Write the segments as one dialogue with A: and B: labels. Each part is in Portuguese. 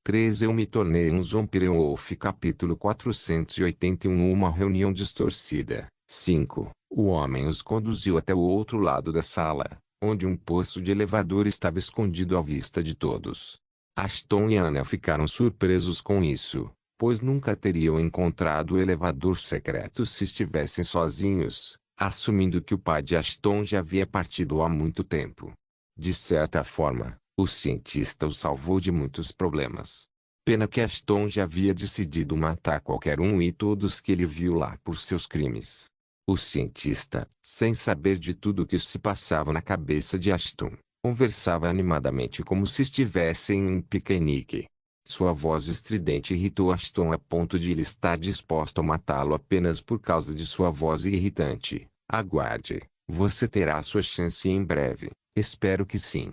A: 13 Eu me tornei um Zombie Wolf. Capítulo 481 Uma reunião distorcida. 5 O homem os conduziu até o outro lado da sala, onde um poço de elevador estava escondido à vista de todos. Ashton e Anna ficaram surpresos com isso, pois nunca teriam encontrado o elevador secreto se estivessem sozinhos, assumindo que o pai de Ashton já havia partido há muito tempo. De certa forma, o cientista os salvou de muitos problemas. Pena que Ashton já havia decidido matar qualquer um e todos que ele viu lá por seus crimes. O cientista, sem saber de tudo o que se passava na cabeça de Ashton, conversava animadamente como se estivesse em um piquenique. Sua voz estridente irritou Ashton a ponto de ele estar disposto a matá-lo apenas por causa de sua voz irritante. Aguarde, você terá sua chance em breve. Espero que sim.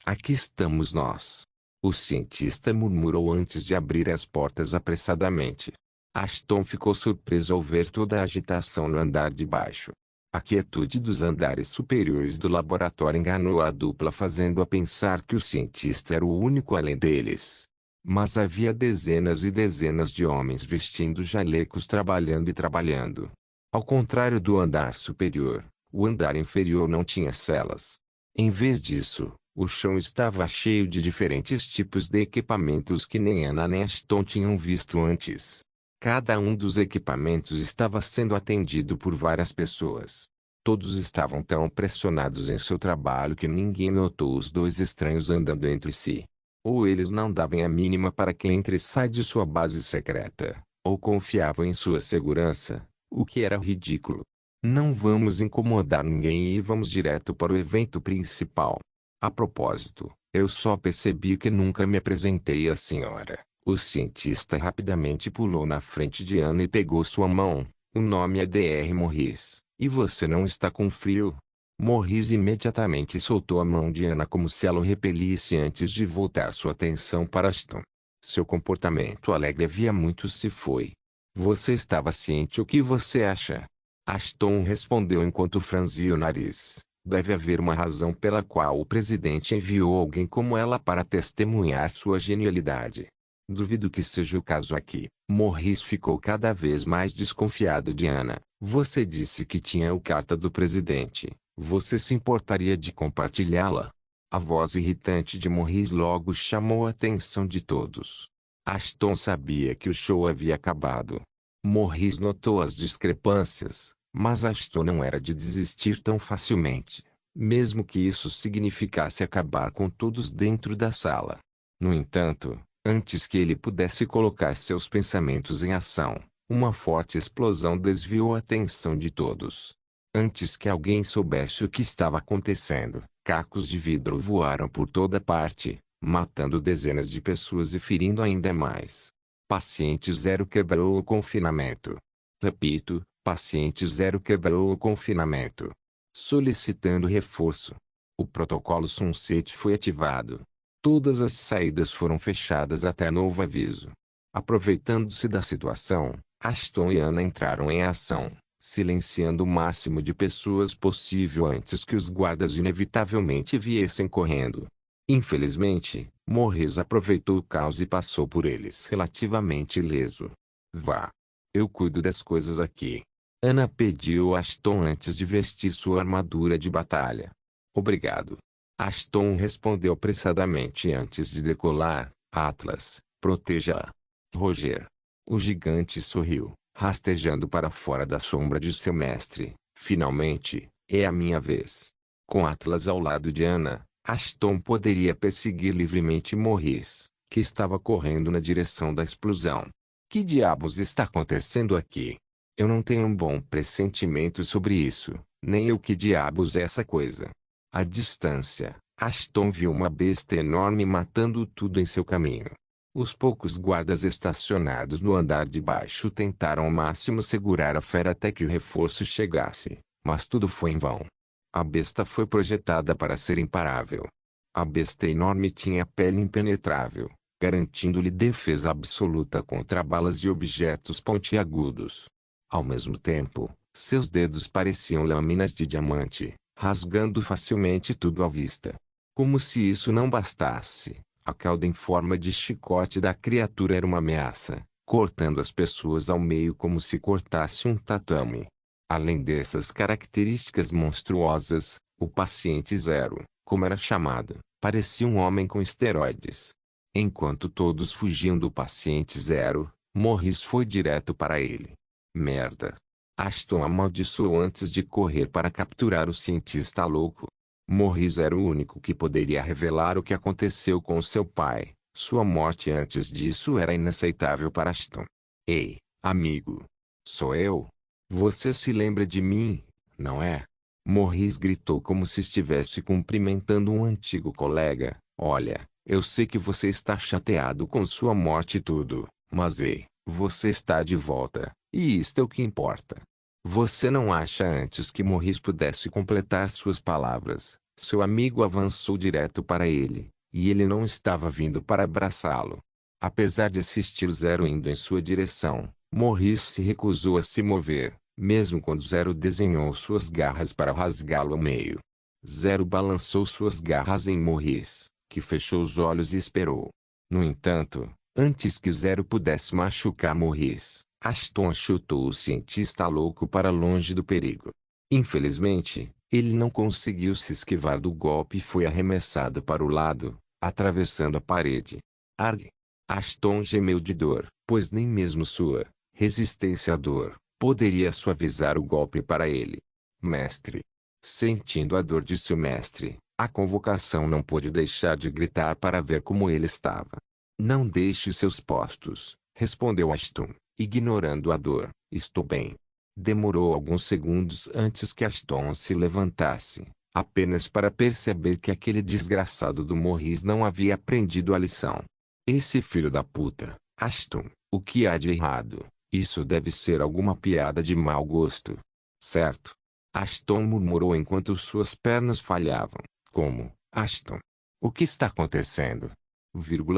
A: Aqui estamos nós. O cientista murmurou antes de abrir as portas apressadamente. Ashton ficou surpreso ao ver toda a agitação no andar de baixo. A quietude dos andares superiores do laboratório enganou a dupla, fazendo-a pensar que o cientista era o único além deles. Mas havia dezenas e dezenas de homens vestindo jalecos trabalhando e trabalhando. Ao contrário do andar superior, o andar inferior não tinha celas. Em vez disso, o chão estava cheio de diferentes tipos de equipamentos que nem Anna nem Ashton tinham visto antes. Cada um dos equipamentos estava sendo atendido por várias pessoas. Todos estavam tão pressionados em seu trabalho que ninguém notou os dois estranhos andando entre si. Ou eles não davam a mínima para quem entra e sai de sua base secreta, ou confiavam em sua segurança, o que era ridículo. Não vamos incomodar ninguém e vamos direto para o evento principal. A propósito, eu só percebi que nunca me apresentei à senhora. O cientista rapidamente pulou na frente de Anna e pegou sua mão. O nome é Dr. Morris. E você não está com frio? Morris imediatamente soltou a mão de Anna como se ela o repelisse antes de voltar sua atenção para Ashton. Seu comportamento alegre havia muito se foi. Você estava ciente o que você acha? Ashton respondeu enquanto franzia o nariz. Deve haver uma razão pela qual o presidente enviou alguém como ela para testemunhar sua genialidade. Duvido que seja o caso aqui. Morris ficou cada vez mais desconfiado de Anna. Você disse que tinha a carta do presidente. Você se importaria de compartilhá-la? A voz irritante de Morris logo chamou a atenção de todos. Ashton sabia que o show havia acabado. Morris notou as discrepâncias, mas Ashton não era de desistir tão facilmente, mesmo que isso significasse acabar com todos dentro da sala. No entanto, antes que ele pudesse colocar seus pensamentos em ação, uma forte explosão desviou a atenção de todos. Antes que alguém soubesse o que estava acontecendo, cacos de vidro voaram por toda parte, matando dezenas de pessoas e ferindo ainda mais. Paciente 0 quebrou o confinamento. Repito, paciente 0 quebrou o confinamento. Solicitando reforço. O protocolo Sunset foi ativado. Todas as saídas foram fechadas até novo aviso. Aproveitando-se da situação, Ashton e Anna entraram em ação, silenciando o máximo de pessoas possível antes que os guardas inevitavelmente viessem correndo. Infelizmente, Morris aproveitou o caos e passou por eles relativamente ileso. Vá. Eu cuido das coisas aqui. Anna pediu a Ashton antes de vestir sua armadura de batalha. Obrigado. Ashton respondeu apressadamente antes de decolar. Atlas, proteja-a. Roger. O gigante sorriu, rastejando para fora da sombra de seu mestre. Finalmente, é a minha vez. Com Atlas ao lado de Anna, Ashton poderia perseguir livremente Morris, que estava correndo na direção da explosão. Que diabos está acontecendo aqui? Eu não tenho um bom pressentimento sobre isso, nem eu que diabos é essa coisa. À distância, Ashton viu uma besta enorme matando tudo em seu caminho. Os poucos guardas estacionados no andar de baixo tentaram ao máximo segurar a fera até que o reforço chegasse, mas tudo foi em vão. A besta foi projetada para ser imparável. A besta enorme tinha pele impenetrável, garantindo-lhe defesa absoluta contra balas e objetos pontiagudos. Ao mesmo tempo, seus dedos pareciam lâminas de diamante, rasgando facilmente tudo à vista. Como se isso não bastasse, A cauda em forma de chicote da criatura era uma ameaça, cortando as pessoas ao meio como se cortasse um tatame. Além dessas características monstruosas, o paciente zero, como era chamado, parecia um homem com esteroides. Enquanto todos fugiam do paciente zero, Morris foi direto para ele. Merda! Ashton amaldiçoou antes de correr para capturar o cientista louco. Morris era o único que poderia revelar o que aconteceu com seu pai. Sua morte antes disso era inaceitável para Ashton. Ei, amigo! Sou eu? Você se lembra de mim, não é? Morris gritou como se estivesse cumprimentando um antigo colega. Olha, eu sei que você está chateado com sua morte e tudo, mas ei, você está de volta, e isto é o que importa. Você não acha antes que Morris pudesse completar suas palavras, seu amigo avançou direto para ele, e ele não estava vindo para abraçá-lo. Apesar de assistir Zero indo em sua direção, Morris se recusou a se mover, mesmo quando Zero desenhou suas garras para rasgá-lo ao meio. Zero balançou suas garras em Morris, que fechou os olhos e esperou. No entanto, antes que Zero pudesse machucar Morris, Ashton chutou o cientista louco para longe do perigo. Infelizmente, ele não conseguiu se esquivar do golpe e foi arremessado para o lado, atravessando a parede. Arg! Ashton gemeu de dor, pois nem mesmo sua resistência à dor poderia suavizar o golpe para ele. Mestre! Sentindo a dor de seu mestre, a convocação não pôde deixar de gritar para ver como ele estava. Não deixe seus postos, respondeu Ashton, ignorando a dor. Estou bem. Demorou alguns segundos antes que Ashton se levantasse, apenas para perceber que aquele desgraçado do Morris não havia aprendido a lição. Esse filho da puta, Ashton, o que há de errado? Isso deve ser alguma piada de mau gosto. Certo? Ashton murmurou enquanto suas pernas falhavam. Como, Ashton? O que está acontecendo?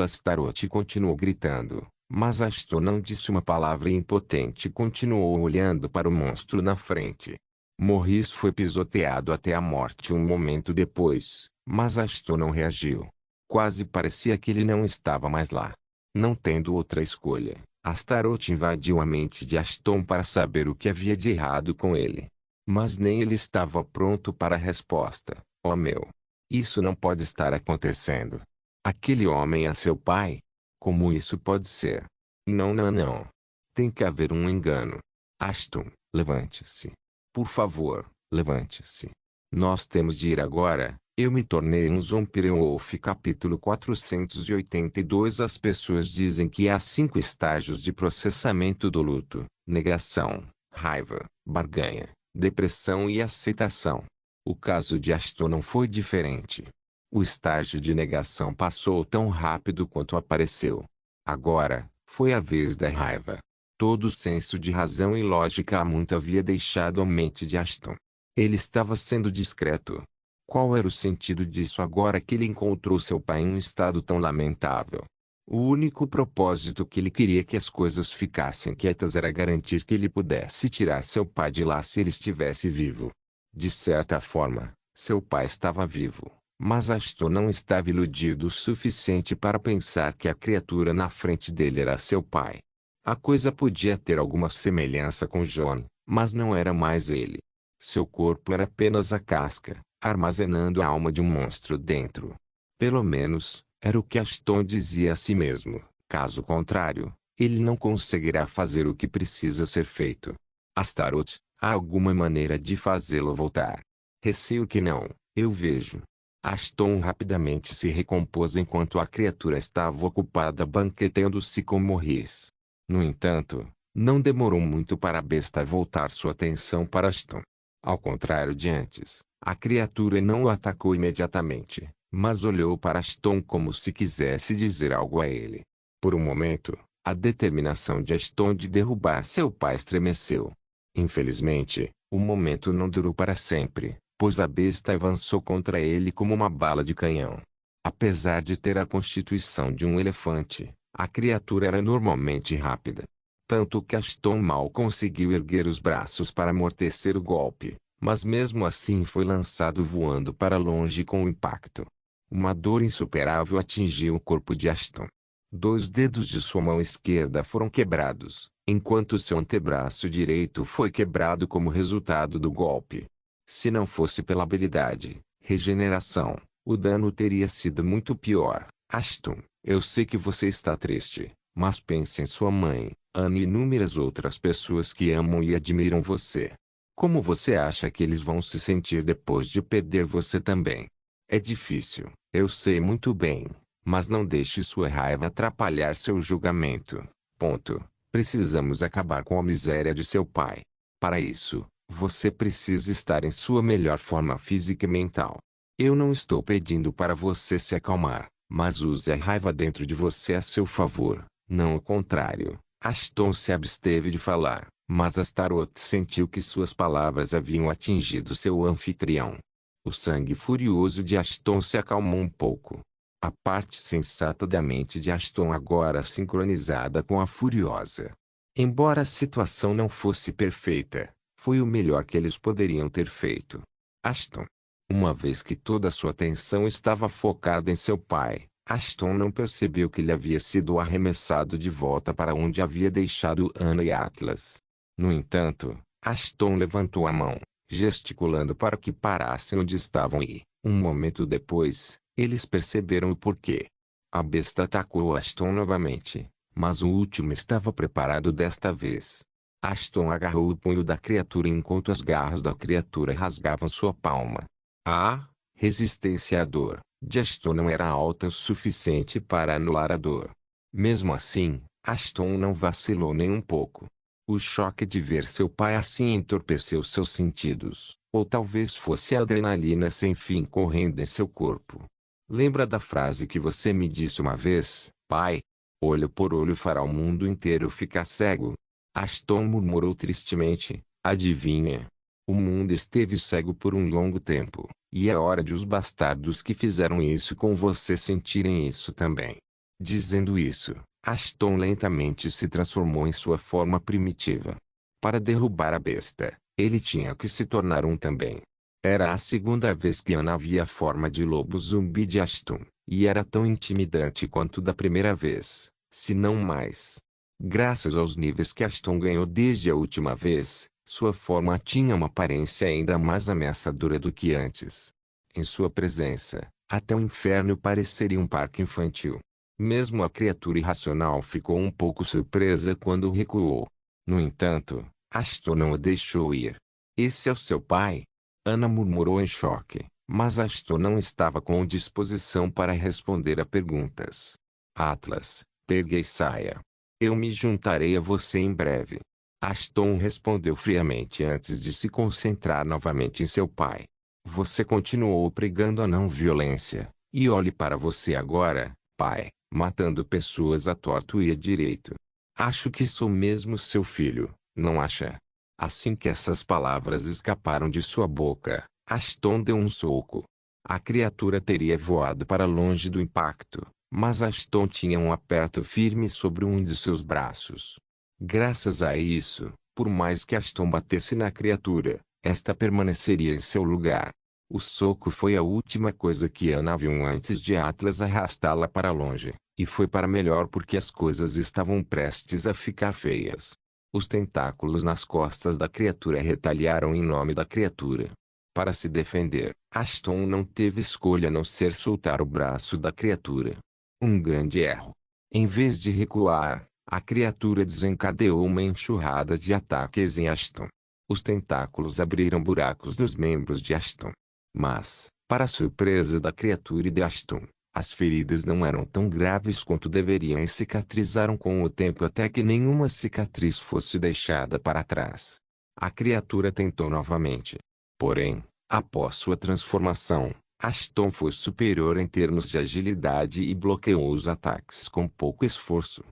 A: Starote continuou gritando, mas Ashton não disse uma palavra e impotente continuou olhando para o monstro na frente. Morris foi pisoteado até a morte um momento depois, mas Ashton não reagiu. Quase parecia que ele não estava mais lá. Não tendo outra escolha, Astaroth invadiu a mente de Ashton para saber o que havia de errado com ele. Mas nem ele estava pronto para a resposta. Oh meu! Isso não pode estar acontecendo. Aquele homem é seu pai? Como isso pode ser? Não, não, não. Tem que haver um engano. Ashton, levante-se. Por favor, levante-se. Nós temos de ir agora. Eu me tornei um Zombie Wolf. Capítulo 482. As pessoas dizem que há 5 estágios de processamento do luto: negação, raiva, barganha, depressão e aceitação. O caso de Ashton não foi diferente. O estágio de negação passou tão rápido quanto apareceu. Agora, foi a vez da raiva. Todo o senso de razão e lógica há muito havia deixado a mente de Ashton. Ele estava sendo discreto. Qual era o sentido disso agora que ele encontrou seu pai em um estado tão lamentável? O único propósito que ele queria que as coisas ficassem quietas era garantir que ele pudesse tirar seu pai de lá se ele estivesse vivo. De certa forma, seu pai estava vivo, mas Ashton não estava iludido o suficiente para pensar que a criatura na frente dele era seu pai. A coisa podia ter alguma semelhança com John, mas não era mais ele. Seu corpo era apenas a casca, armazenando a alma de um monstro dentro. Pelo menos, era o que Ashton dizia a si mesmo. Caso contrário, ele não conseguirá fazer o que precisa ser feito. Astaroth, há alguma maneira de fazê-lo voltar? Receio que não, eu vejo. Ashton rapidamente se recompôs enquanto a criatura estava ocupada banqueteando-se com Morris. No entanto, não demorou muito para a besta voltar sua atenção para Ashton. Ao contrário de antes, a criatura não o atacou imediatamente, mas olhou para Ashton como se quisesse dizer algo a ele. Por um momento, a determinação de Ashton de derrubar seu pai estremeceu. Infelizmente, o momento não durou para sempre, pois a besta avançou contra ele como uma bala de canhão. Apesar de ter a constituição de um elefante, a criatura era normalmente rápida. Tanto que Ashton mal conseguiu erguer os braços para amortecer o golpe, mas mesmo assim foi lançado voando para longe com o impacto. Uma dor insuperável atingiu o corpo de Ashton. 2 dedos de sua mão esquerda foram quebrados, enquanto seu antebraço direito foi quebrado como resultado do golpe. Se não fosse pela habilidade, regeneração, o dano teria sido muito pior. Ashton, eu sei que você está triste, mas pense em sua mãe, Anne e inúmeras outras pessoas que amam e admiram você. Como você acha que eles vão se sentir depois de perder você também? É difícil, eu sei muito bem, mas não deixe sua raiva atrapalhar seu julgamento. Ponto. Precisamos acabar com a miséria de seu pai. Para isso, você precisa estar em sua melhor forma física e mental. Eu não estou pedindo para você se acalmar, mas use a raiva dentro de você a seu favor, não o contrário. Ashton se absteve de falar, mas Astaroth sentiu que suas palavras haviam atingido seu anfitrião. O sangue furioso de Ashton se acalmou um pouco. A parte sensata da mente de Ashton agora sincronizada com a furiosa. Embora a situação não fosse perfeita, foi o melhor que eles poderiam ter feito. Ashton. Uma vez que toda sua atenção estava focada em seu pai, Ashton não percebeu que ele havia sido arremessado de volta para onde havia deixado Anna e Atlas. No entanto, Ashton levantou a mão, gesticulando para que parassem onde estavam e, um momento depois, eles perceberam o porquê. A besta atacou Ashton novamente, mas o último estava preparado desta vez. Ashton agarrou o punho da criatura enquanto as garras da criatura rasgavam sua palma. A resistência à dor de Ashton não era alta o suficiente para anular a dor. Mesmo assim, Ashton não vacilou nem um pouco. O choque de ver seu pai assim entorpeceu seus sentidos, ou talvez fosse a adrenalina sem fim correndo em seu corpo. Lembra da frase que você me disse uma vez, pai? Olho por olho fará o mundo inteiro ficar cego. Ashton murmurou tristemente, adivinha? O mundo esteve cego por um longo tempo, e é hora de os bastardos que fizeram isso com você sentirem isso também. Dizendo isso, Ashton lentamente se transformou em sua forma primitiva. Para derrubar a besta, ele tinha que se tornar um também. Era a segunda vez que Anna via a forma de lobo zumbi de Ashton, e era tão intimidante quanto da primeira vez, se não mais. Graças aos níveis que Ashton ganhou desde a última vez, sua forma tinha uma aparência ainda mais ameaçadora do que antes. Em sua presença, até o inferno pareceria um parque infantil. Mesmo a criatura irracional ficou um pouco surpresa quando recuou. No entanto, Ashton não o deixou ir. Esse é o seu pai? Anna murmurou em choque, mas Ashton não estava com disposição para responder a perguntas. Atlas, pegue e saia. Eu me juntarei a você em breve. Ashton respondeu friamente antes de se concentrar novamente em seu pai. Você continuou pregando a não violência, e olhe para você agora, pai, matando pessoas à torto e à direito. Acho que sou mesmo seu filho, não acha? Assim que essas palavras escaparam de sua boca, Ashton deu um soco. A criatura teria voado para longe do impacto, mas Ashton tinha um aperto firme sobre um de seus braços. Graças a isso, por mais que Ashton batesse na criatura, esta permaneceria em seu lugar. O soco foi a última coisa que Anna viu antes de Atlas arrastá-la para longe, e foi para melhor porque as coisas estavam prestes a ficar feias. Os tentáculos nas costas da criatura retalharam em nome da criatura. Para se defender, Ashton não teve escolha a não ser soltar o braço da criatura. Um grande erro. Em vez de recuar, a criatura desencadeou uma enxurrada de ataques em Ashton. Os tentáculos abriram buracos nos membros de Ashton. Mas, para a surpresa da criatura e de Ashton, as feridas não eram tão graves quanto deveriam e cicatrizaram com o tempo até que nenhuma cicatriz fosse deixada para trás. A criatura tentou novamente. Porém, após sua transformação, Ashton foi superior em termos de agilidade e bloqueou os ataques com pouco esforço.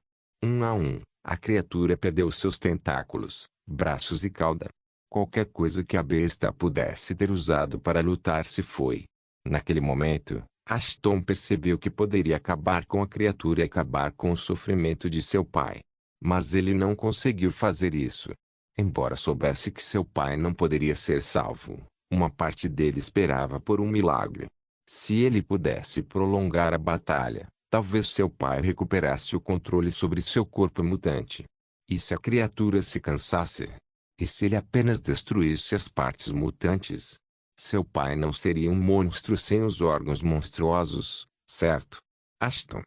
A: 1 a 1, a criatura perdeu seus tentáculos, braços e cauda. Qualquer coisa que a besta pudesse ter usado para lutar se foi. Naquele momento, Ashton percebeu que poderia acabar com a criatura e acabar com o sofrimento de seu pai. Mas ele não conseguiu fazer isso. Embora soubesse que seu pai não poderia ser salvo, uma parte dele esperava por um milagre. Se ele pudesse prolongar a batalha, talvez seu pai recuperasse o controle sobre seu corpo mutante. E se a criatura se cansasse? E se ele apenas destruísse as partes mutantes? Seu pai não seria um monstro sem os órgãos monstruosos, certo? Ashton.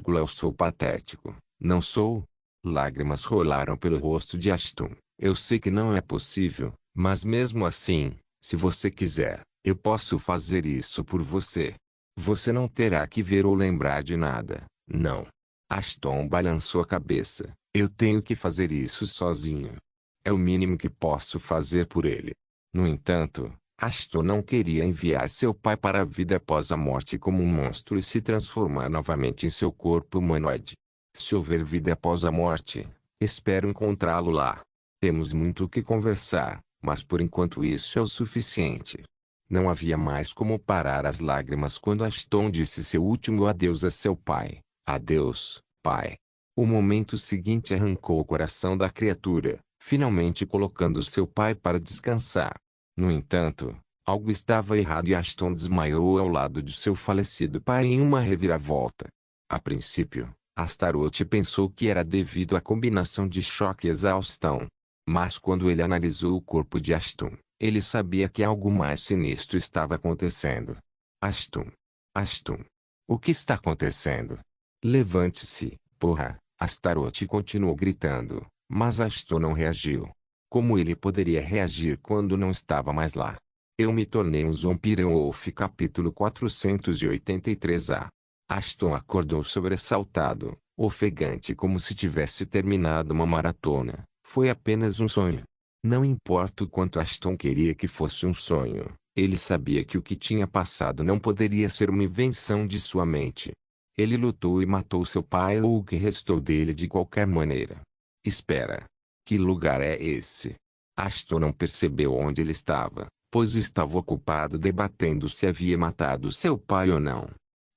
A: Eu sou patético, não sou? Lágrimas rolaram pelo rosto de Ashton. Eu sei que não é possível, mas mesmo assim, se você quiser, eu posso fazer isso por você. Você não terá que ver ou lembrar de nada, não. Ashton balançou a cabeça. Eu tenho que fazer isso sozinho. É o mínimo que posso fazer por ele. No entanto, Ashton não queria enviar seu pai para a vida após a morte como um monstro e se transformar novamente em seu corpo humanoide. Se houver vida após a morte, espero encontrá-lo lá. Temos muito o que conversar, mas por enquanto isso é o suficiente. Não havia mais como parar as lágrimas quando Ashton disse seu último adeus a seu pai. Adeus, pai. O momento seguinte arrancou o coração da criatura, finalmente colocando seu pai para descansar. No entanto, algo estava errado e Ashton desmaiou ao lado de seu falecido pai em uma reviravolta. A princípio, Astaroth pensou que era devido à combinação de choque e exaustão. Mas quando ele analisou o corpo de Ashton, ele sabia que algo mais sinistro estava acontecendo. Ashton. Ashton. O que está acontecendo? Levante-se, porra! Astaroth continuou gritando, mas Ashton não reagiu. Como ele poderia reagir quando não estava mais lá? Eu me tornei um Zombie-Wolf capítulo 483a. Ashton acordou sobressaltado, ofegante como se tivesse terminado uma maratona. Foi apenas um sonho. Não importa o quanto Ashton queria que fosse um sonho, ele sabia que o que tinha passado não poderia ser uma invenção de sua mente. Ele lutou e matou seu pai ou o que restou dele de qualquer maneira. Espera. Que lugar é esse? Ashton não percebeu onde ele estava, pois estava ocupado debatendo se havia matado seu pai ou não.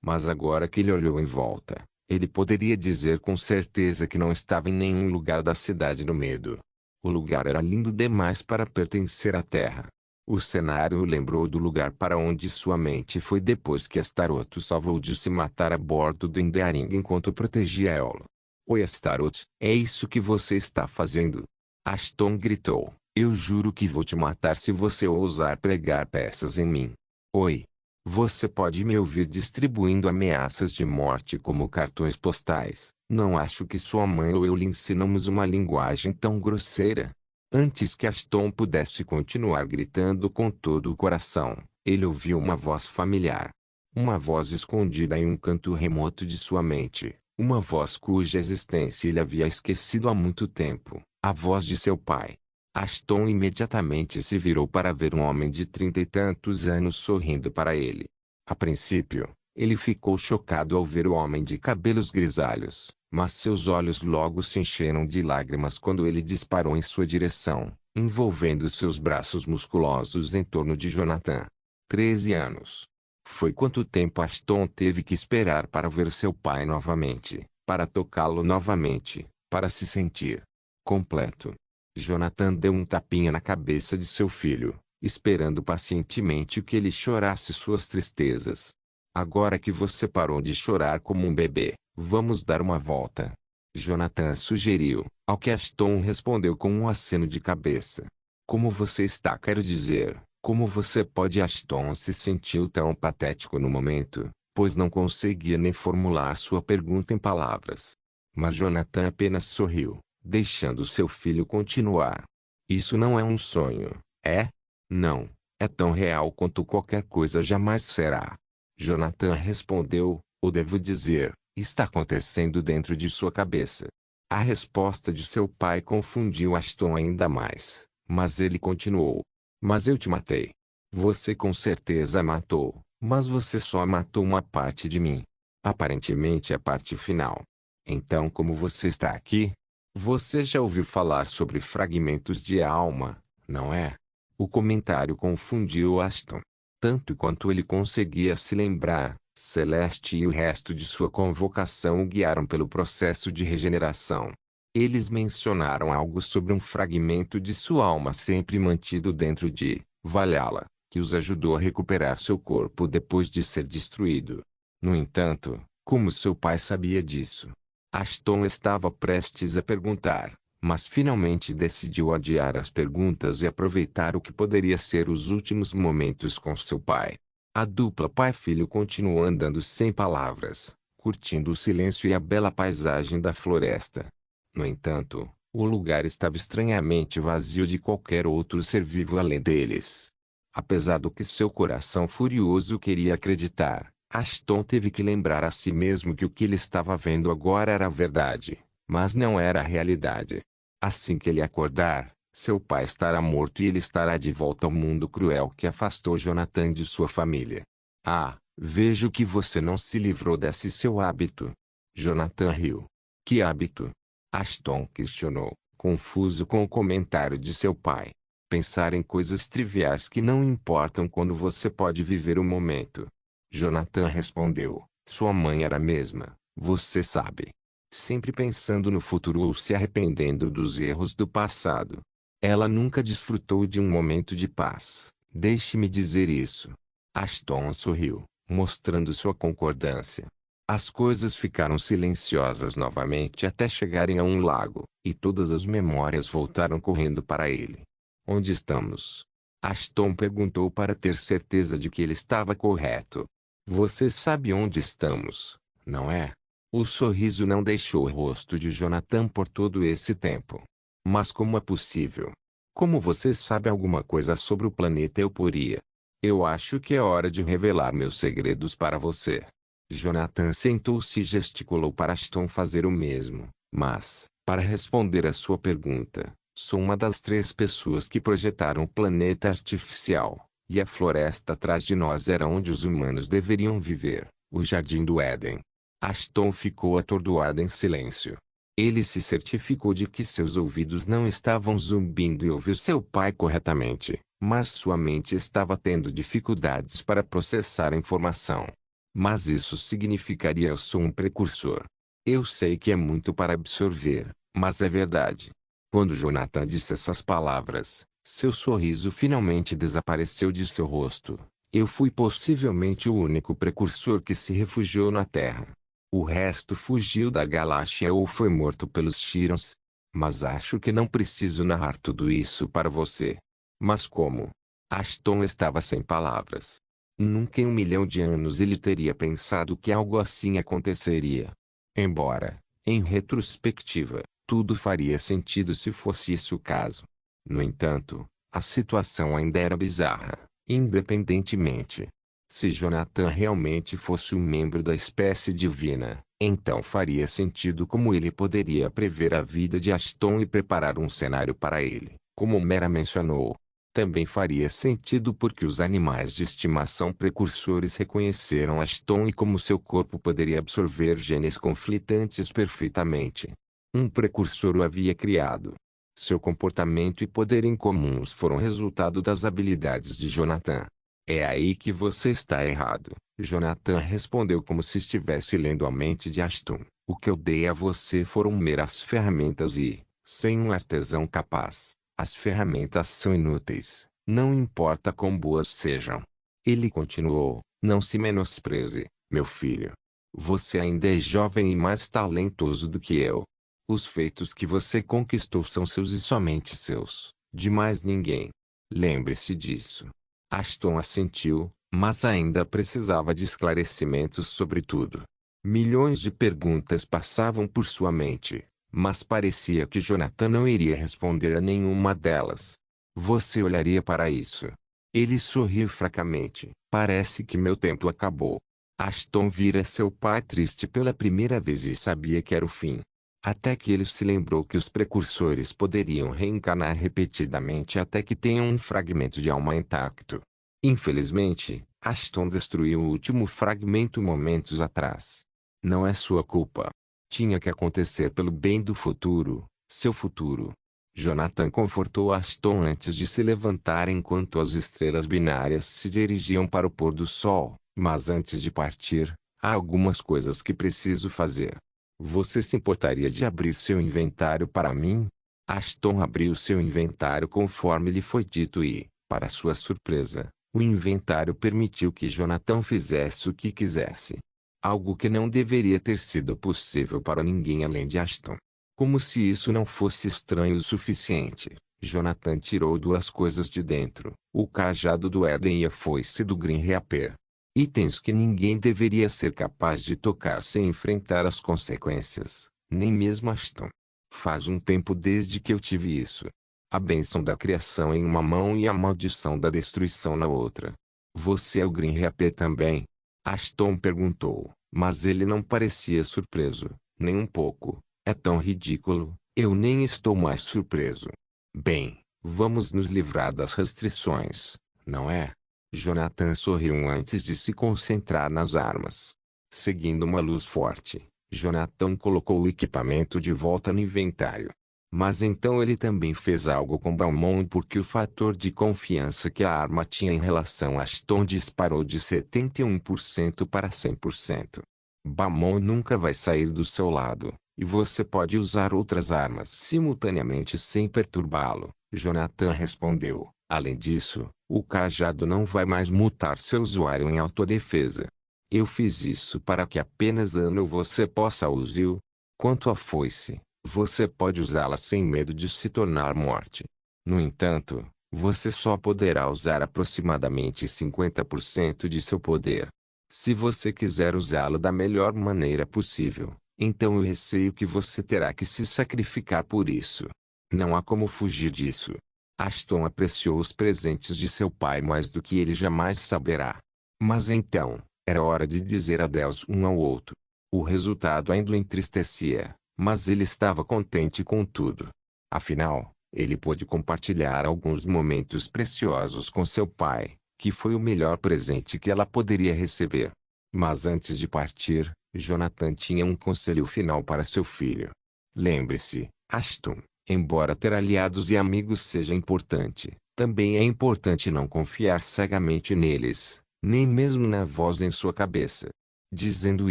A: Mas agora que ele olhou em volta, ele poderia dizer com certeza que não estava em nenhum lugar da Cidade do Medo. O lugar era lindo demais para pertencer à Terra. O cenário o lembrou do lugar para onde sua mente foi depois que Astaroth o salvou de se matar a bordo do Endearing enquanto protegia Eolo. Oi Astaroth, é isso que você está fazendo? Ashton gritou, eu juro que vou te matar se você ousar pregar peças em mim. Oi. Você pode me ouvir distribuindo ameaças de morte como cartões postais. Não acho que sua mãe ou eu lhe ensinamos uma linguagem tão grosseira. Antes que Ashton pudesse continuar gritando com todo o coração, ele ouviu uma voz familiar. Uma voz escondida em um canto remoto de sua mente. Uma voz cuja existência ele havia esquecido há muito tempo. A voz de seu pai. Ashton imediatamente se virou para ver um homem de 30 e tantos anos sorrindo para ele. A princípio, ele ficou chocado ao ver o homem de cabelos grisalhos, mas seus olhos logo se encheram de lágrimas quando ele disparou em sua direção, envolvendo seus braços musculosos em torno de Jonathan. 13 anos. Foi quanto tempo Ashton teve que esperar para ver seu pai novamente, para tocá-lo novamente, para se sentir completo. Jonathan deu um tapinha na cabeça de seu filho, esperando pacientemente que ele chorasse suas tristezas. Agora que você parou de chorar como um bebê, vamos dar uma volta. Jonathan sugeriu, ao que Ashton respondeu com um aceno de cabeça. Como você está? Quero dizer, como você pode? Ashton se sentiu tão patético no momento, pois não conseguia nem formular sua pergunta em palavras. Mas Jonathan apenas sorriu, deixando seu filho continuar. Isso não é um sonho, é? Não, é tão real quanto qualquer coisa jamais será. Jonathan respondeu, ou devo dizer, está acontecendo dentro de sua cabeça. A resposta de seu pai confundiu Ashton ainda mais, mas ele continuou. Mas eu te matei. Você com certeza matou, mas você só matou uma parte de mim. Aparentemente a parte final. Então como você está aqui? Você já ouviu falar sobre fragmentos de alma, não é? O comentário confundiu Ashton. Tanto quanto ele conseguia se lembrar, Celeste e o resto de sua convocação o guiaram pelo processo de regeneração. Eles mencionaram algo sobre um fragmento de sua alma sempre mantido dentro de Valhalla, que os ajudou a recuperar seu corpo depois de ser destruído. No entanto, como seu pai sabia disso? Ashton estava prestes a perguntar, mas finalmente decidiu adiar as perguntas e aproveitar o que poderia ser os últimos momentos com seu pai. A dupla pai-filho continuou andando sem palavras, curtindo o silêncio e a bela paisagem da floresta. No entanto, o lugar estava estranhamente vazio de qualquer outro ser vivo além deles. Apesar do que seu coração furioso queria acreditar, Ashton teve que lembrar a si mesmo que o que ele estava vendo agora era a verdade, mas não era a realidade. Assim que ele acordar, seu pai estará morto e ele estará de volta ao mundo cruel que afastou Jonathan de sua família. Ah, vejo que você não se livrou desse seu hábito. Jonathan riu. Que hábito? Ashton questionou, confuso com o comentário de seu pai. Pensar em coisas triviais que não importam quando você pode viver o momento. Jonathan respondeu, sua mãe era a mesma, você sabe. Sempre pensando no futuro ou se arrependendo dos erros do passado. Ela nunca desfrutou de um momento de paz, deixe-me dizer isso. Ashton sorriu, mostrando sua concordância. As coisas ficaram silenciosas novamente até chegarem a um lago, e todas as memórias voltaram correndo para ele. Onde estamos? Ashton perguntou para ter certeza de que ele estava correto. Você sabe onde estamos, não é? O sorriso não deixou o rosto de Jonathan por todo esse tempo. Mas como é possível? Como você sabe alguma coisa sobre o planeta Euporia? Eu acho que é hora de revelar meus segredos para você. Jonathan sentou-se e gesticulou para Ashton fazer o mesmo, mas, para responder a sua pergunta, sou uma das 3 pessoas que projetaram o planeta artificial, e a floresta atrás de nós era onde os humanos deveriam viver, o Jardim do Éden. Ashton ficou atordoado em silêncio. Ele se certificou de que seus ouvidos não estavam zumbindo e ouviu seu pai corretamente, mas sua mente estava tendo dificuldades para processar a informação. Mas isso significaria eu sou um precursor. Eu sei que é muito para absorver, mas é verdade. Quando Jonathan disse essas palavras, seu sorriso finalmente desapareceu de seu rosto. Eu fui possivelmente o único precursor que se refugiou na Terra. O resto fugiu da galáxia ou foi morto pelos Chirons. Mas acho que não preciso narrar tudo isso para você. Mas como? Ashton estava sem palavras. Nunca em 1 milhão de anos ele teria pensado que algo assim aconteceria. Embora, em retrospectiva, tudo faria sentido se fosse isso o caso. No entanto, a situação ainda era bizarra, independentemente. Se Jonathan realmente fosse um membro da espécie divina, então faria sentido como ele poderia prever a vida de Ashton e preparar um cenário para ele, como Mera mencionou. Também faria sentido porque os animais de estimação precursores reconheceram Ashton e como seu corpo poderia absorver genes conflitantes perfeitamente. Um precursor o havia criado. Seu comportamento e poder incomuns foram resultado das habilidades de Jonathan. É aí que você está errado, Jonathan respondeu como se estivesse lendo a mente de Ashton. O que eu dei a você foram meras ferramentas e, sem um artesão capaz, as ferramentas são inúteis, não importa quão boas sejam. Ele continuou, não se menospreze, meu filho. Você ainda é jovem e mais talentoso do que eu. Os feitos que você conquistou são seus e somente seus, de mais ninguém. Lembre-se disso. Ashton assentiu, mas ainda precisava de esclarecimentos sobre tudo. Milhões de perguntas passavam por sua mente, mas parecia que Jonathan não iria responder a nenhuma delas. Você olharia para isso? Ele sorriu fracamente. Parece que meu tempo acabou. Ashton vira seu pai triste pela primeira vez e sabia que era o fim. Até que ele se lembrou que os precursores poderiam reencarnar repetidamente até que tenham um fragmento de alma intacto. Infelizmente, Ashton destruiu o último fragmento momentos atrás. Não é sua culpa. Tinha que acontecer pelo bem do futuro, seu futuro. Jonathan confortou Ashton antes de se levantar enquanto as estrelas binárias se dirigiam para o pôr do sol. Mas antes de partir, há algumas coisas que preciso fazer. Você se importaria de abrir seu inventário para mim? Ashton abriu seu inventário conforme lhe foi dito e, para sua surpresa, O inventário permitiu que Jonathan fizesse o que quisesse. Algo que não deveria ter sido possível para ninguém além de Ashton. Como se isso não fosse estranho o suficiente, Jonathan tirou duas coisas de dentro: o cajado do Éden e a foice do Grim Reaper. Itens que ninguém deveria ser capaz de tocar sem enfrentar as consequências, nem mesmo Ashton. Faz um tempo desde que eu tive isso. A bênção da criação em uma mão e a maldição da destruição na outra. Você é o Grim Reaper também? Ashton perguntou, mas ele não parecia surpreso, nem um pouco. É tão ridículo, eu nem estou mais surpreso. Bem, vamos nos livrar das restrições, não é? Jonathan sorriu antes de se concentrar nas armas. Seguindo uma luz forte, Jonathan colocou o equipamento de volta no inventário. Mas então ele também fez algo com Balmont, porque o fator de confiança que a arma tinha em relação a Ashton disparou de 71% para 100%. Balmont nunca vai sair do seu lado, e você pode usar outras armas simultaneamente sem perturbá-lo, Jonathan respondeu. Além disso, o cajado não vai mais mutar seu usuário em autodefesa. Eu fiz isso para que apenas você possa usá-lo. Quanto à foice, você pode usá-la sem medo de se tornar morte. No entanto, você só poderá usar aproximadamente 50% de seu poder. Se você quiser usá-lo da melhor maneira possível, então eu receio que você terá que se sacrificar por isso. Não há como fugir disso. Ashton apreciou os presentes de seu pai mais do que ele jamais saberá. Mas então, era hora de dizer adeus um ao outro. O resultado ainda o entristecia, mas ele estava contente com tudo. Afinal, ele pôde compartilhar alguns momentos preciosos com seu pai, que foi o melhor presente que ela poderia receber. Mas antes de partir, Jonathan tinha um conselho final para seu filho. Lembre-se, Ashton, embora ter aliados e amigos seja importante, também é importante não confiar cegamente neles, nem mesmo na voz em sua cabeça. Dizendo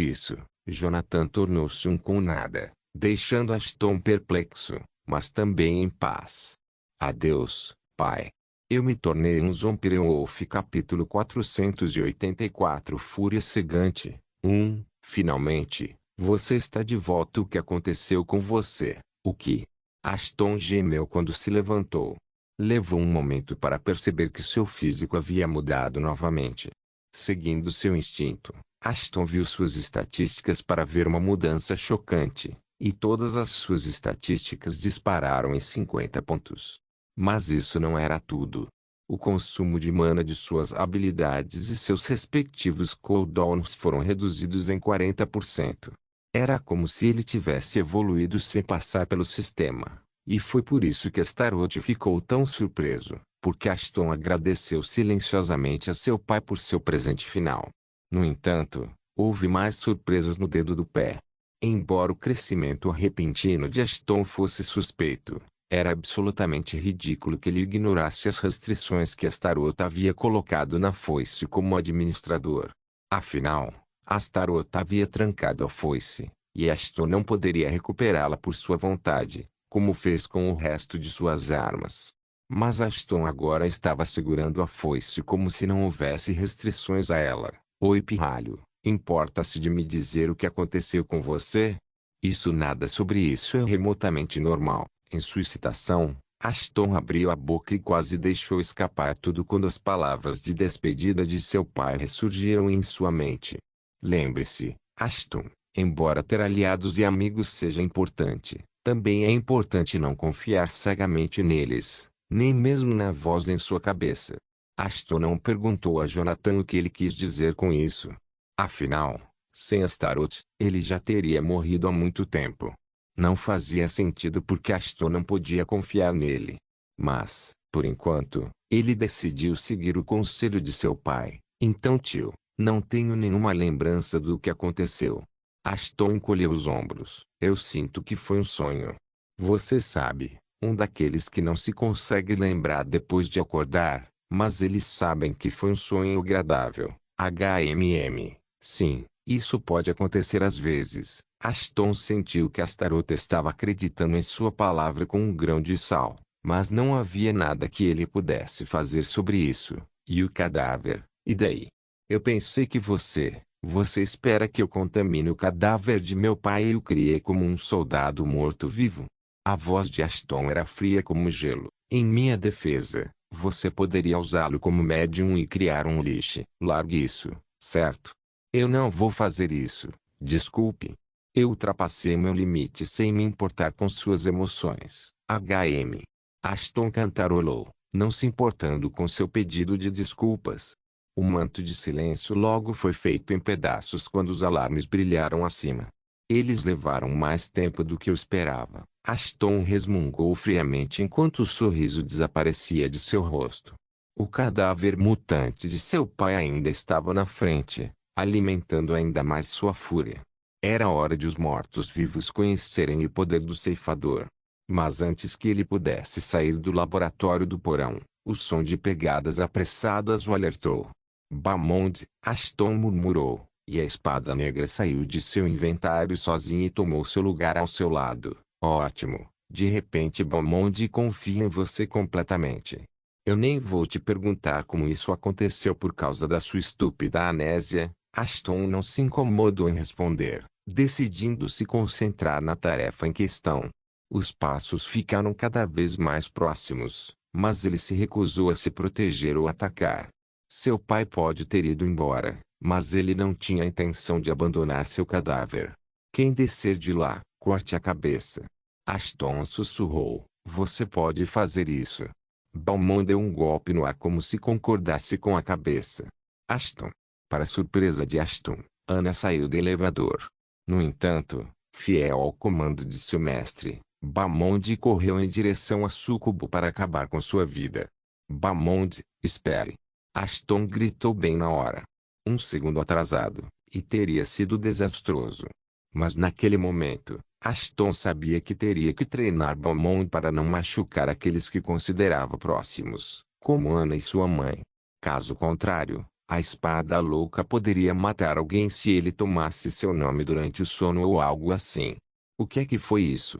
A: isso, Jonathan tornou-se um com nada, deixando Ashton perplexo, mas também em paz. Adeus, pai. Eu me tornei um Zombie-Wolf. Capítulo 484. Fúria Cegante. Finalmente, você está de volta. O que aconteceu com você? O que? Ashton gemeu quando se levantou. Levou um momento para perceber que seu físico havia mudado novamente. Seguindo seu instinto, Ashton viu suas estatísticas para ver uma mudança chocante, e todas as suas estatísticas dispararam em 50 pontos. Mas isso não era tudo. O consumo de mana de suas habilidades e seus respectivos cooldowns foram reduzidos em 40%. Era como se ele tivesse evoluído sem passar pelo sistema, e foi por isso que Astaroth ficou tão surpreso, porque Ashton agradeceu silenciosamente a seu pai por seu presente final. No entanto, houve mais surpresas no dedo do pé. Embora o crescimento repentino de Ashton fosse suspeito, era absolutamente ridículo que ele ignorasse as restrições que Astaroth havia colocado na foice como administrador. Afinal, Astaroth havia trancado a foice, e Ashton não poderia recuperá-la por sua vontade, como fez com o resto de suas armas. Mas Ashton agora estava segurando a foice como se não houvesse restrições a ela. Oi, pirralho, importa-se de me dizer o que aconteceu com você? Isso nada sobre isso é remotamente normal. Em sua excitação, Ashton abriu a boca e quase deixou escapar tudo quando as palavras de despedida de seu pai ressurgiram em sua mente. Lembre-se, Ashton, embora ter aliados e amigos seja importante, também é importante não confiar cegamente neles, nem mesmo na voz em sua cabeça. Ashton não perguntou a Jonathan o que ele quis dizer com isso. Afinal, sem Astaroth, ele já teria morrido há muito tempo. Não fazia sentido porque Ashton não podia confiar nele. Mas, por enquanto, ele decidiu seguir o conselho de seu pai. Então, tio, não tenho nenhuma lembrança do que aconteceu. Ashton encolheu os ombros. Eu sinto que foi um sonho. Você sabe, um daqueles que não se consegue lembrar depois de acordar, mas eles sabem que foi um sonho agradável. Sim, isso pode acontecer às vezes. Ashton sentiu que Astaroth estava acreditando em sua palavra com um grão de sal, mas não havia nada que ele pudesse fazer sobre isso, E o cadáver, e daí? Eu pensei que você espera que eu contamine o cadáver de meu pai e o criei como um soldado morto-vivo? A voz de Ashton era fria como gelo. Em minha defesa, você poderia usá-lo como médium e criar um lixo. Largue isso, certo? Eu não vou fazer isso, desculpe. Eu ultrapassei meu limite sem me importar com suas emoções. HM. Ashton cantarolou, não se importando com seu pedido de desculpas. O manto de silêncio logo foi feito em pedaços quando os alarmes brilharam acima. Eles levaram mais tempo do que eu esperava. Ashton resmungou friamente enquanto o sorriso desaparecia de seu rosto. O cadáver mutante de seu pai ainda estava na frente, alimentando ainda mais sua fúria. Era hora de os mortos-vivos conhecerem o poder do ceifador. Mas antes que ele pudesse sair do laboratório do porão, o som de pegadas apressadas o alertou. Bamond, Ashton murmurou, e a espada negra saiu de seu inventário sozinha e tomou seu lugar ao seu lado. Ótimo. De repente Bamond confia em você completamente. Eu nem vou te perguntar como isso aconteceu por causa da sua estúpida amnésia. Ashton não se incomodou em responder, decidindo se concentrar na tarefa em questão. Os passos ficaram cada vez mais próximos, mas ele se recusou a se proteger ou atacar. Seu pai pode ter ido embora, mas ele não tinha a intenção de abandonar seu cadáver. Quem descer de lá, corte a cabeça. Ashton sussurrou, você pode fazer isso. Bauman deu um golpe no ar como se concordasse com a cabeça. Ashton. Para surpresa de Ashton, Ana saiu do elevador. No entanto, fiel ao comando de seu mestre, Bamond correu em direção a Sucubo para acabar com sua vida. Bamond, espere. Ashton gritou bem na hora. Um segundo atrasado, e teria sido desastroso. Mas naquele momento, Ashton sabia que teria que treinar Bamond para não machucar aqueles que considerava próximos, como Ana e sua mãe. Caso contrário, a espada louca poderia matar alguém se ele tomasse seu nome durante o sono ou algo assim. O que é que foi isso?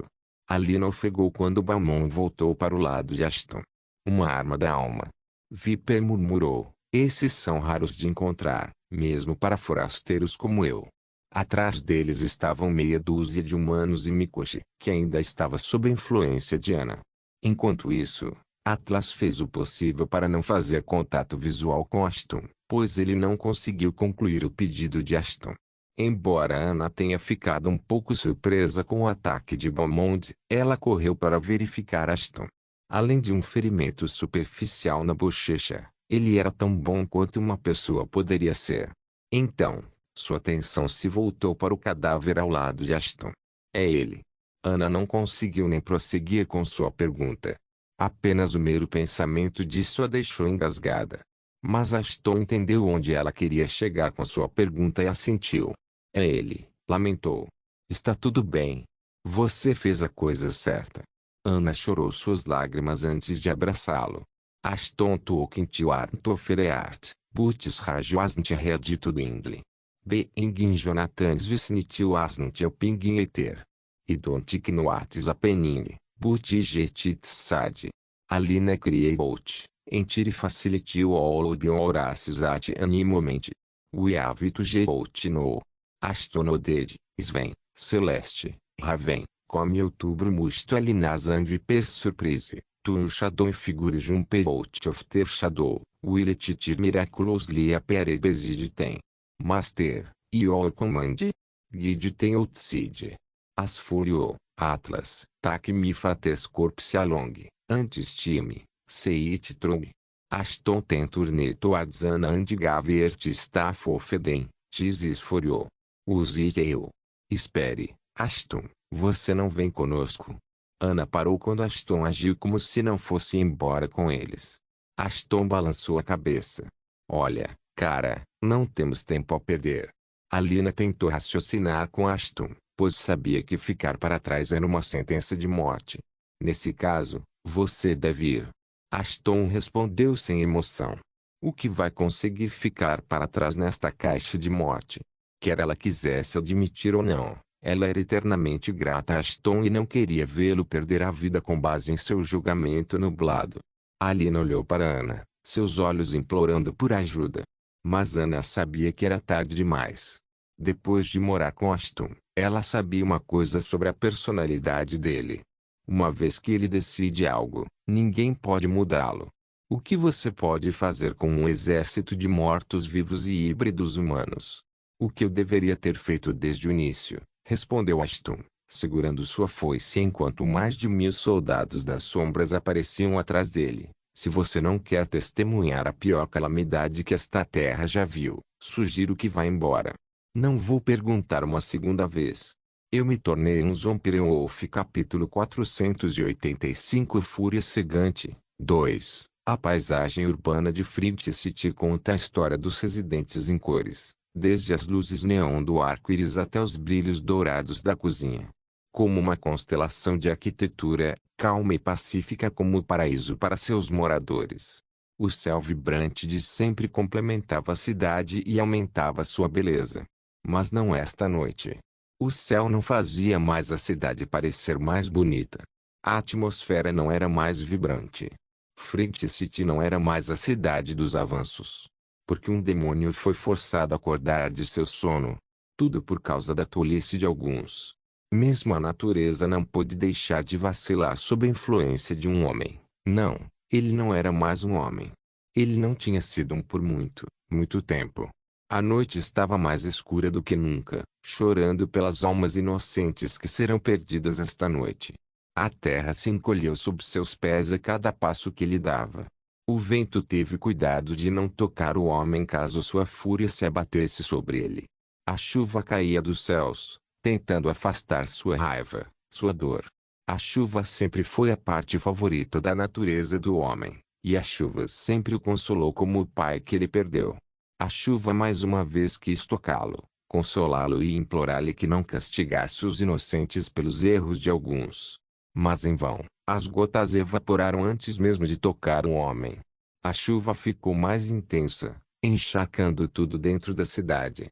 A: Alina ofegou quando Bamond voltou para o lado de Ashton. Uma arma da alma. Viper murmurou, esses são raros de encontrar, mesmo para forasteiros como eu. Atrás deles estavam meia dúzia de humanos e Mikoshi, que ainda estava sob a influência de Ana. Enquanto isso, Atlas fez o possível para não fazer contato visual com Ashton, pois ele não conseguiu concluir o pedido de Ashton. Embora Ana tenha ficado um pouco surpresa com o ataque de Bamond, ela correu para verificar Ashton. Além de um ferimento superficial na bochecha, ele era tão bom quanto uma pessoa poderia ser. Então, sua atenção se voltou para o cadáver ao lado de Ashton. É ele. Ana não conseguiu nem prosseguir com sua pergunta. Apenas o mero pensamento disso a deixou engasgada. Mas Ashton entendeu onde ela queria chegar com sua pergunta e assentiu. É ele, lamentou. Está tudo bem. Você fez a coisa certa. Ana chorou suas lágrimas antes de abraçá-lo. Ashton Tokentuarntofereart, Butis Rajoasnt Redito Dwindle. Beingin Jonathans Visnitil Asntil Pingin Eter. Idontic Noatis Apening, Butigetits Sad. Alina Crieivolt, Entire Facilitil Olobion Horacis At Animomente. Uiavito Gevolt No. Astonoded, Sven, Celeste, Raven, Come Outubro Musto Alinazan Viper Surprise, Tu Shadow Figure Jumpeout of Ter Shadow, Willetitir Miraculous Lia Peres Beside Tem. Master, Iol Command. Guide Tem Outsid. Asfurio, Atlas, Tac Mi Faters Corpse Along, Antes Time, Seit Trong. Ashton Tenturneto Adzana Andigavert Staff Ofeden, Tizis Forio. Use eu. Espere, Ashton, você não vem conosco. Ana parou quando Ashton agiu como se não fosse embora com eles. Ashton balançou a cabeça. Olha, cara, não temos tempo a perder. Alina tentou raciocinar com Ashton, pois sabia que ficar para trás era uma sentença de morte. Nesse caso, você deve ir. Ashton respondeu sem emoção. O que vai conseguir ficar para trás nesta caixa de morte? Quer ela quisesse admitir ou não, ela era eternamente grata a Ashton e não queria vê-lo perder a vida com base em seu julgamento nublado. Alina olhou para Ana, seus olhos implorando por ajuda. Mas Ana sabia que era tarde demais. Depois de morar com Ashton, ela sabia uma coisa sobre a personalidade dele. Uma vez que ele decide algo, ninguém pode mudá-lo. O que você pode fazer com um exército de mortos-vivos e híbridos humanos? O que eu deveria ter feito desde o início, respondeu Ashton, segurando sua foice enquanto mais de 1000 soldados das sombras apareciam atrás dele. Se você não quer testemunhar a pior calamidade que esta terra já viu, sugiro que vá embora. Não vou perguntar uma segunda vez. Eu me tornei um Zombie Wolf. Capítulo 485. Fúria Cegante. 2. A paisagem urbana de Flint City conta a história dos residentes em cores, desde as luzes neon do arco-íris até os brilhos dourados da cozinha. Como uma constelação de arquitetura, calma e pacífica como o paraíso para seus moradores. O céu vibrante de sempre complementava a cidade e aumentava sua beleza. Mas não esta noite. O céu não fazia mais a cidade parecer mais bonita. A atmosfera não era mais vibrante. Flint City não era mais a cidade dos avanços. Porque um demônio foi forçado a acordar de seu sono. Tudo por causa da tolice de alguns. Mesmo a natureza não pôde deixar de vacilar sob a influência de um homem. Não, ele não era mais um homem. Ele não tinha sido um por muito, muito tempo. A noite estava mais escura do que nunca, chorando pelas almas inocentes que serão perdidas esta noite. A terra se encolheu sob seus pés a cada passo que ele dava. O vento teve cuidado de não tocar o homem caso sua fúria se abatesse sobre ele. A chuva caía dos céus, tentando afastar sua raiva, sua dor. A chuva sempre foi a parte favorita da natureza do homem, e a chuva sempre o consolou como o pai que ele perdeu. A chuva mais uma vez quis tocá-lo, consolá-lo e implorar-lhe que não castigasse os inocentes pelos erros de alguns. Mas em vão, as gotas evaporaram antes mesmo de tocar o homem. A chuva ficou mais intensa, encharcando tudo dentro da cidade.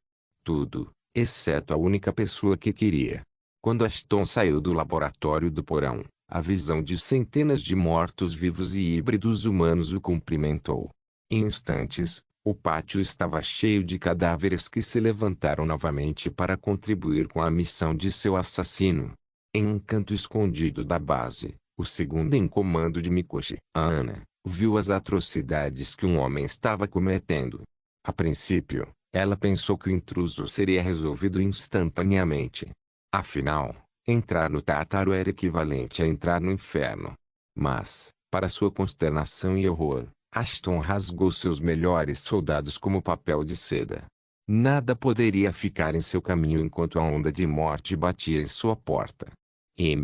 A: Tudo, exceto a única pessoa que queria. Quando Ashton saiu do laboratório do porão, a visão de centenas de mortos-vivos e híbridos humanos o cumprimentou. Em instantes, o pátio estava cheio de cadáveres que se levantaram novamente para contribuir com a missão de seu assassino. Em um canto escondido da base, o segundo em comando de Mikoshi, Ana, viu as atrocidades que um homem estava cometendo. A princípio, ela pensou que o intruso seria resolvido instantaneamente. Afinal, entrar no Tártaro era equivalente a entrar no inferno. Mas, para sua consternação e horror, Ashton rasgou seus melhores soldados como papel de seda. Nada poderia ficar em seu caminho enquanto a onda de morte batia em sua porta.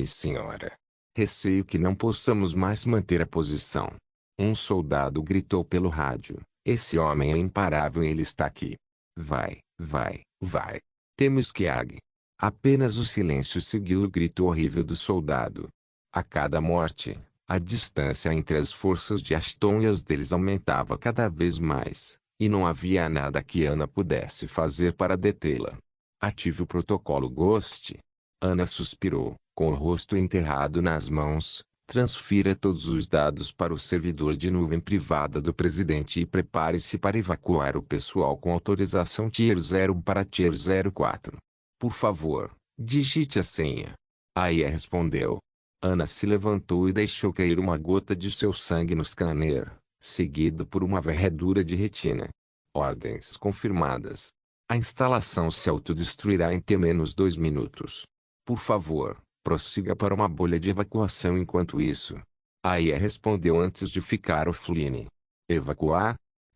A: Senhora. Receio que não possamos mais manter a posição. Um soldado gritou pelo rádio. Esse homem é imparável e ele está aqui. Vai, vai, vai. Temos que ag. Apenas o silêncio seguiu o grito horrível do soldado. A cada morte, a distância entre as forças de Ashton e as deles aumentava cada vez mais, e não havia nada que Ana pudesse fazer para detê-la. Ative o protocolo Ghost. Ana suspirou, com o rosto enterrado nas mãos. Transfira todos os dados para o servidor de nuvem privada do presidente e prepare-se para evacuar o pessoal com autorização Tier 0 para Tier 04. Por favor, digite a senha. Aya respondeu. Ana se levantou e deixou cair uma gota de seu sangue no scanner, seguido por uma varredura de retina. Ordens confirmadas. A instalação se autodestruirá em T-2 minutos. Por favor, prossiga para uma bolha de evacuação enquanto isso. Aya respondeu antes de ficar offline. Evacuar?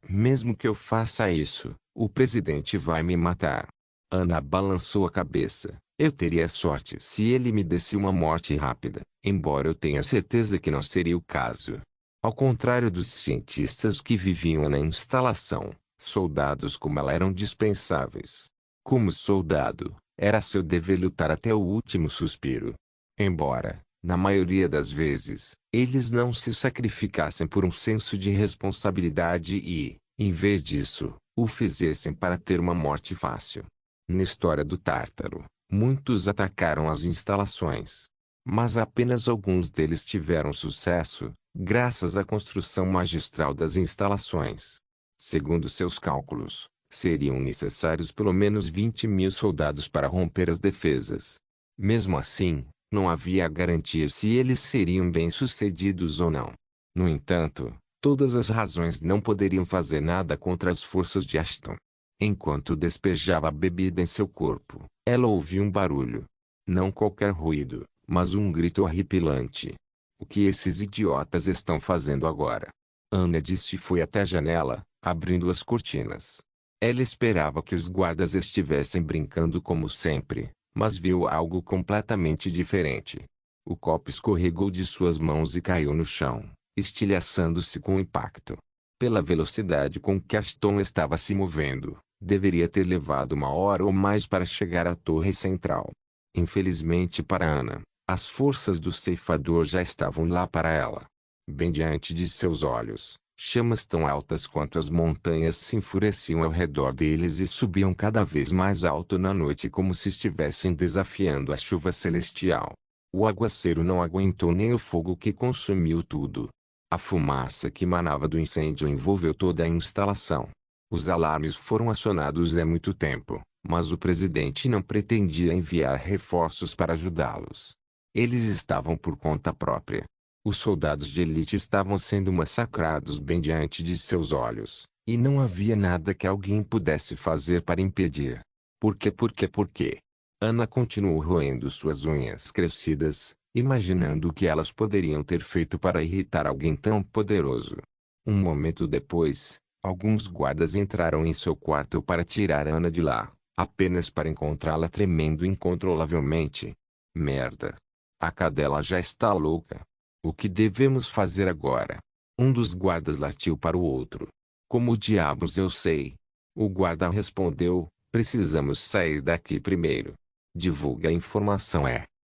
A: Mesmo que eu faça isso, o presidente vai me matar. Ana balançou a cabeça. Eu teria sorte se ele me desse uma morte rápida, embora eu tenha certeza que não seria o caso. Ao contrário dos cientistas que viviam na instalação, soldados como ela eram dispensáveis. Como soldado, era seu dever lutar até o último suspiro. Embora, na maioria das vezes, eles não se sacrificassem por um senso de responsabilidade e, em vez disso, o fizessem para ter uma morte fácil. Na história do Tártaro, muitos atacaram as instalações. Mas apenas alguns deles tiveram sucesso, graças à construção magistral das instalações. Segundo seus cálculos, seriam necessários pelo menos 20.000 soldados para romper as defesas. Mesmo assim, não havia garantia se eles seriam bem-sucedidos ou não. No entanto, todas as razões não poderiam fazer nada contra as forças de Ashton. Enquanto despejava a bebida em seu corpo, ela ouviu um barulho. Não qualquer ruído, mas um grito horripilante. O que esses idiotas estão fazendo agora? Ana disse e foi até a janela, abrindo as cortinas. Ela esperava que os guardas estivessem brincando como sempre, mas viu algo completamente diferente. O copo escorregou de suas mãos e caiu no chão, estilhaçando-se com impacto. Pela velocidade com que Ashton estava se movendo, deveria ter levado 1 hora ou mais para chegar à torre central. Infelizmente para Ana, as forças do ceifador já estavam lá para ela. Bem diante de seus olhos, chamas tão altas quanto as montanhas se enfureciam ao redor deles e subiam cada vez mais alto na noite como se estivessem desafiando a chuva celestial. O aguaceiro não aguentou nem o fogo que consumiu tudo. A fumaça que emanava do incêndio envolveu toda a instalação. Os alarmes foram acionados há muito tempo, mas o presidente não pretendia enviar reforços para ajudá-los. Eles estavam por conta própria. Os soldados de elite estavam sendo massacrados bem diante de seus olhos, e não havia nada que alguém pudesse fazer para impedir. Por quê? Ana continuou roendo suas unhas crescidas, imaginando o que elas poderiam ter feito para irritar alguém tão poderoso. Um momento depois, alguns guardas entraram em seu quarto para tirar Ana de lá, apenas para encontrá-la tremendo incontrolavelmente. Merda! A cadela já está louca. O que devemos fazer agora? Um dos guardas latiu para o outro. Como diabos eu sei? O guarda respondeu, precisamos sair daqui primeiro. Divulgue a informação.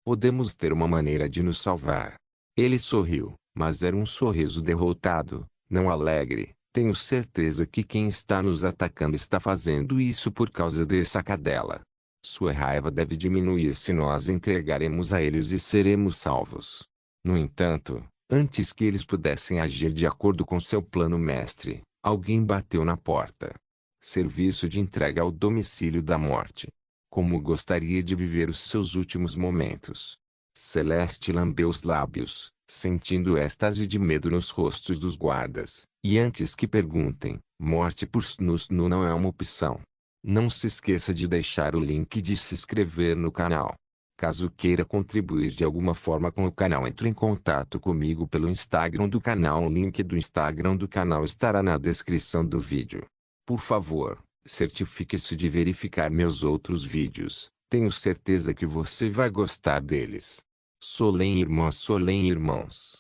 A: Podemos ter uma maneira de nos salvar. Ele sorriu, mas era um sorriso derrotado, não alegre. Tenho certeza que quem está nos atacando está fazendo isso por causa dessa cadela. Sua raiva deve diminuir se nós entregaremos a eles e seremos salvos. No entanto, antes que eles pudessem agir de acordo com seu plano mestre, alguém bateu na porta. Serviço de entrega ao domicílio da morte. Como gostaria de viver os seus últimos momentos. Celeste lambeu os lábios, sentindo êxtase de medo nos rostos dos guardas. E antes que perguntem, morte por snusnu não é uma opção. Não se esqueça de deixar o link de se inscrever no canal. Caso queira contribuir de alguma forma com o canal, entre em contato comigo pelo Instagram do canal. O link do Instagram do canal estará na descrição do vídeo. Por favor, certifique-se de verificar meus outros vídeos. Tenho certeza que você vai gostar deles. Solem irmãos.